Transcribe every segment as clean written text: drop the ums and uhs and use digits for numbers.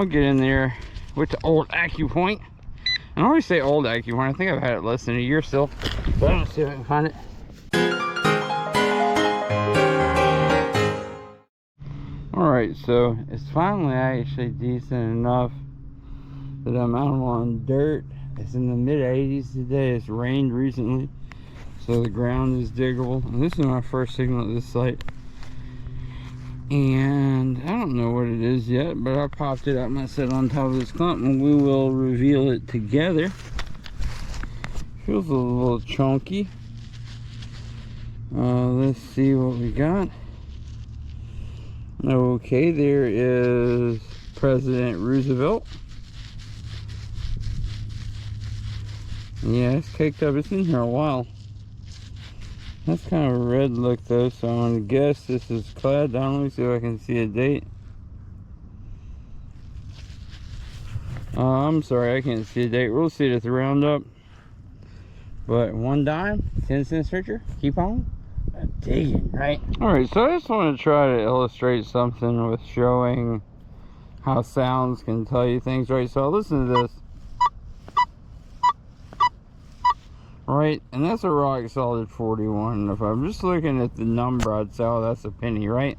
I'll get in there with the old AccuPOINT. And I always say old AccuPOINT. I think I've had it less than a year still. But I'm gonna see if I can find it. Alright, so it's finally actually decent enough that I'm out on dirt. It's in the mid 80s today. It's rained recently, so the ground is diggable. And this is my first signal at this site. And I don't know what it is yet, but I popped it up and I set it on top of this clump, and we will reveal it together. Feels a little chunky. Let's see what we got. Okay, there is President Roosevelt. Yeah, it's caked up. It's in here a while. That's kind of a red look though, so I'm gonna guess this is clad. Let me see if I can see a date. I'm sorry, I can't see a date. We'll see it at the roundup. But 1 dime, 10 cents richer. Keep on digging, right? Alright, so I just want to try to illustrate something with showing how sounds can tell you things, right? So listen to this. Right, and that's a rock solid 41. If I'm just looking at the number, I'd say, oh, that's a penny, right?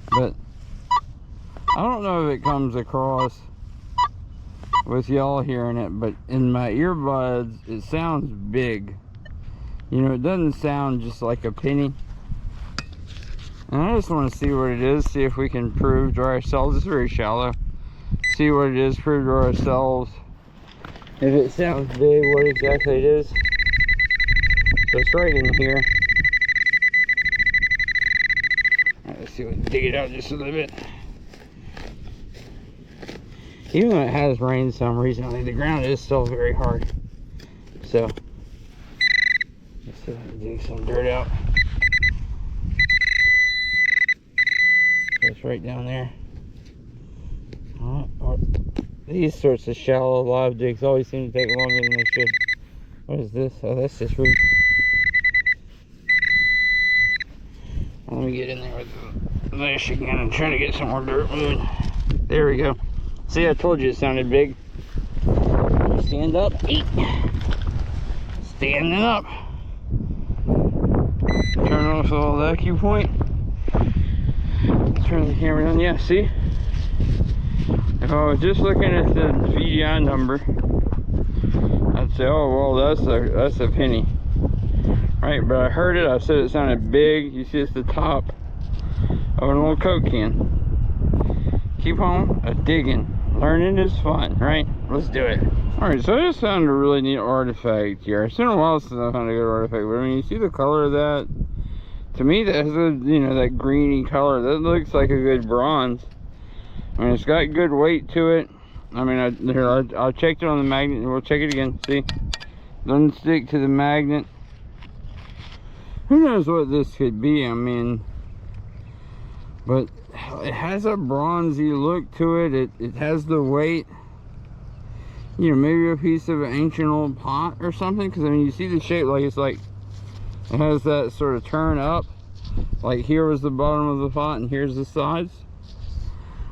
But I don't know if it comes across with y'all hearing it, but in my earbuds, it sounds big. You know, it doesn't sound just like a penny. And I just want to see what it is, see if we can prove to ourselves. It's very shallow. See what it is, prove to ourselves if it sounds big, what exactly it is. So it's right in here. All right, let's see if we can dig it out just a little bit. Even though it has rained some recently, the ground is still very hard. So let's see if I can dig some dirt out. So it's right down there. These sorts of shallow live digs always seem to take longer than they should. What is this? Oh, that's just root. Let me get in there with this again and try to get some more dirt moving. There we go. See, I told you it sounded big. Stand up. Eat. Standing up. Turn off all the AccuPOINT. Turn the camera on. Yeah, see? If I was just looking at the VGI number, I'd say, oh, well, that's a penny. Right, but I heard it. I said it sounded big. You see, it's the top of an old Coke can. Keep on a-diggin'. Learning is fun, right? Let's do it. Alright, so I just found a really neat artifact here. It's been a while since I found a good artifact, but I mean, you see the color of that? To me, that has a, you know, that greeny color. That looks like a good bronze. I mean, it's got good weight to it. I mean, I checked it on the magnet, and we'll check it again. See? Doesn't stick to the magnet. Who knows what this could be? I mean, but it has a bronzy look to it. It has the weight. You know, maybe a piece of an ancient old pot or something. Because I mean, you see the shape, like it's like it has that sort of turn up. Like here was the bottom of the pot, and here's the sides.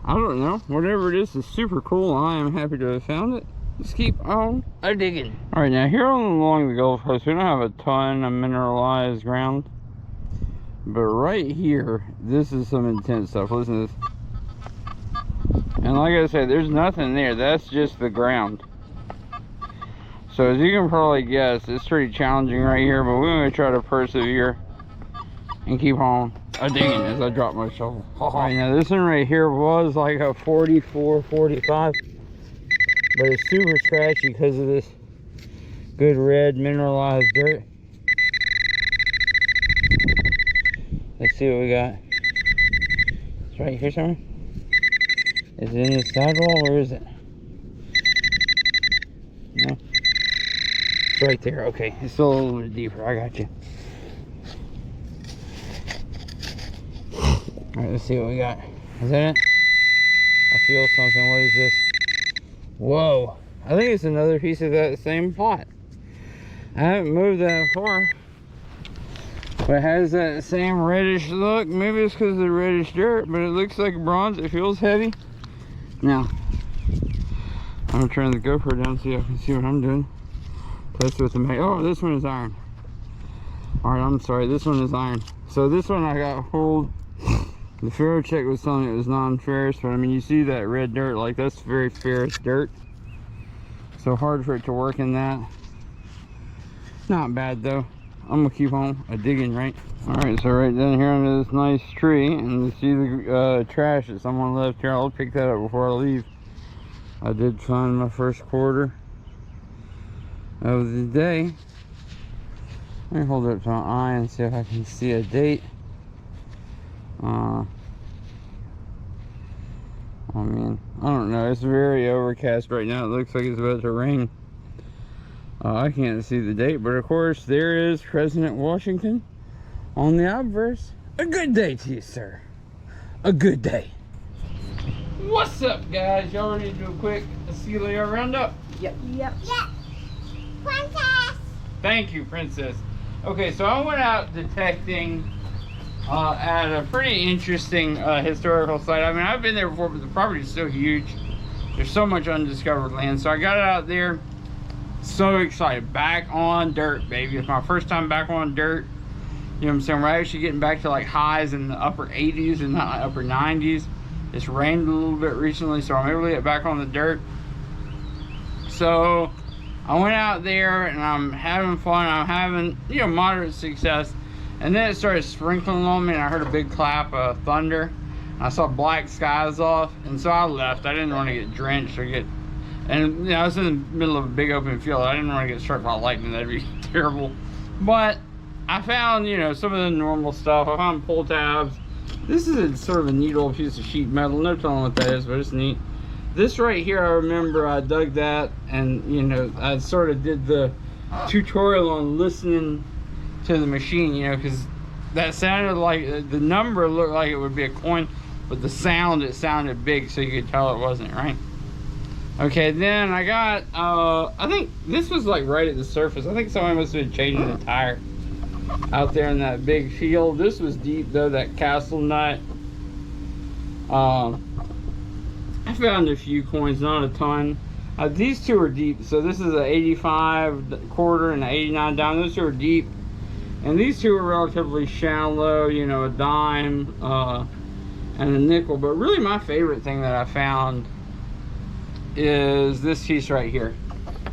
I don't know. Whatever it is super cool. I am happy to have found it. Let's keep on a-diggin'. Alright, now here along the Gulf Coast, we don't have a ton of mineralized ground. But right here, this is some intense stuff. Listen to this. And like I said, there's nothing there. That's just the ground. So as you can probably guess, it's pretty challenging right here, but we're going to try to persevere and keep on a-diggin' as I drop my shovel. Alright, now this one right here was like a 44, 45. But it's super scratchy because of this good red mineralized dirt. Let's see what we got. It's right here somewhere. Is it in the sidewall? Where is it? No. It's right there. Okay. It's still a little bit deeper. I got you. Alright, let's see what we got. Is that it? I feel something. What is this? Whoa. I think it's another piece of that same pot. I haven't moved that far. But it has that same reddish look. Maybe it's because of the reddish dirt, but it looks like bronze. It feels heavy. Now, I'm gonna turn the GoPro down so y'all can see what I'm doing. Test with the mag. Oh, this one is iron. Alright, I'm sorry, this one is iron. So this one I got hold. The ferro check was telling me it was non-ferrous, but I mean, you see that red dirt, like that's very ferrous dirt. So hard for it to work in that. Not bad though. I'm gonna keep on a-diggin, right? Alright, so right down here under this nice tree, and you see the trash that someone left here. I'll pick that up before I leave. I did find my first quarter of the day. Let me hold it up to my eye and see if I can see a date. I mean, I don't know. It's very overcast right now. It looks like it's about to rain. I can't see the date, but of course there is President Washington on the obverse. A good day to you, sir. A good day. What's up, guys? Y'all ready to do a quick CLAR roundup? Yep. Yep. Princess! Thank you, Princess. Okay, so I went out detecting at a pretty interesting historical site. I mean, I've been there before, but the property is so huge. There's so much undiscovered land. So I got out there, so excited. Back on dirt, baby. It's my first time back on dirt. You know what I'm saying? We're actually getting back to like highs in the upper 80s and not upper 90s. It's rained a little bit recently, so I'm able to get back on the dirt. So I went out there and I'm having fun. I'm having, you know, moderate success. And then it started sprinkling on me and I heard a big clap of thunder. I saw black skies off, and so I left. I didn't want to get drenched or get, and you know, I was in the middle of a big open field. I didn't want to get struck by lightning. That'd be terrible. But I found, you know, some of the normal stuff. I found pull tabs. This is a sort of a neat old piece of sheet metal. No telling what that is, but it's neat. This right here, I remember I dug that, and you know, I sort of did the tutorial on listening to the machine, you know, because that sounded like, the number looked like it would be a coin, but the sound, it sounded big, so you could tell it wasn't, right? Okay, then I got, I think this was like right at the surface. I think someone must have been changing the tire out there in that big field. This was deep though, that castle nut. I found a few coins, not a ton. These two are deep. So this is an 85 quarter and an 89 dime. Those two are deep. And these two are relatively shallow, you know, a dime and a nickel. But really my favorite thing that I found is this piece right here.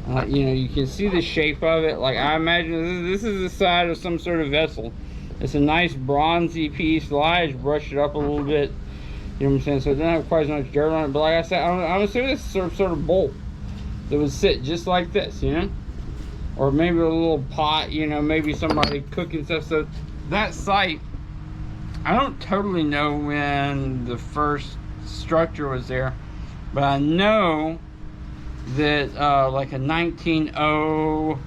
You know, you can see the shape of it. Like, I imagine this is the side of some sort of vessel. It's a nice bronzy piece. The light has brushed it up a little bit. You know what I'm saying? So it doesn't have quite as much dirt on it. But like I said, I'm assuming this is sort of bowl that would sit just like this, you know? Or maybe a little pot, you know, maybe somebody cooking stuff. So that site, I don't totally know when the first structure was there, but I know that like a 1900,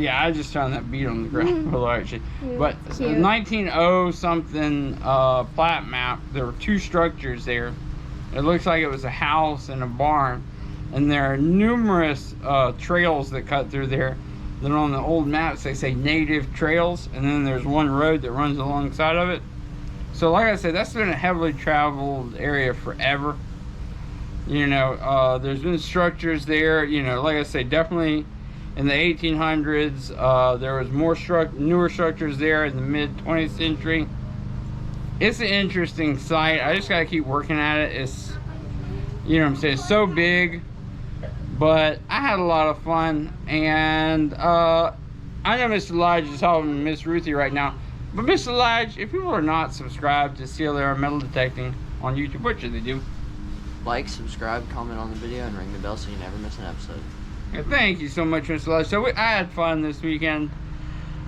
yeah, I just found that bead on the ground below actually. But a 1900 something plat map, there were two structures there. It looks like it was a house and a barn. And there are numerous trails that cut through there. Then on the old maps they say native trails, and then there's one road that runs alongside of it. So like I said, that's been a heavily traveled area forever. You know, there's been structures there, you know, like I say, definitely in the 1800s. There was more newer structures there in the mid 20th century. It's an interesting site. I just gotta keep working at it. It's, you know what I'm saying, it's so big, but I had a lot of fun. And I know Mr. Lige is helping Miss Ruthie right now, but Mr. Lige, if people are not subscribed to CLAR metal detecting on YouTube, what should they do? Like, subscribe, comment on the video, and ring the bell so you never miss an episode. Yeah, thank you so much, Mr. Lige. So I had fun this weekend.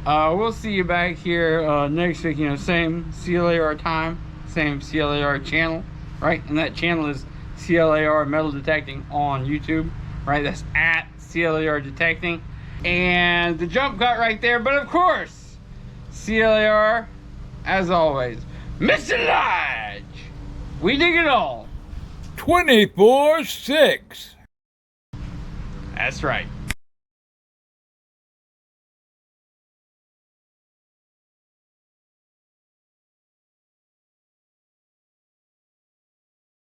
We'll see you back here next week. You know, same CLAR time, same CLAR channel, right? And that channel is CLAR metal detecting on YouTube, right? That's at CLAR detecting. And the jump cut right there. But of course, CLAR, as always, Mr. Lige, we dig it all. 24/6. That's right.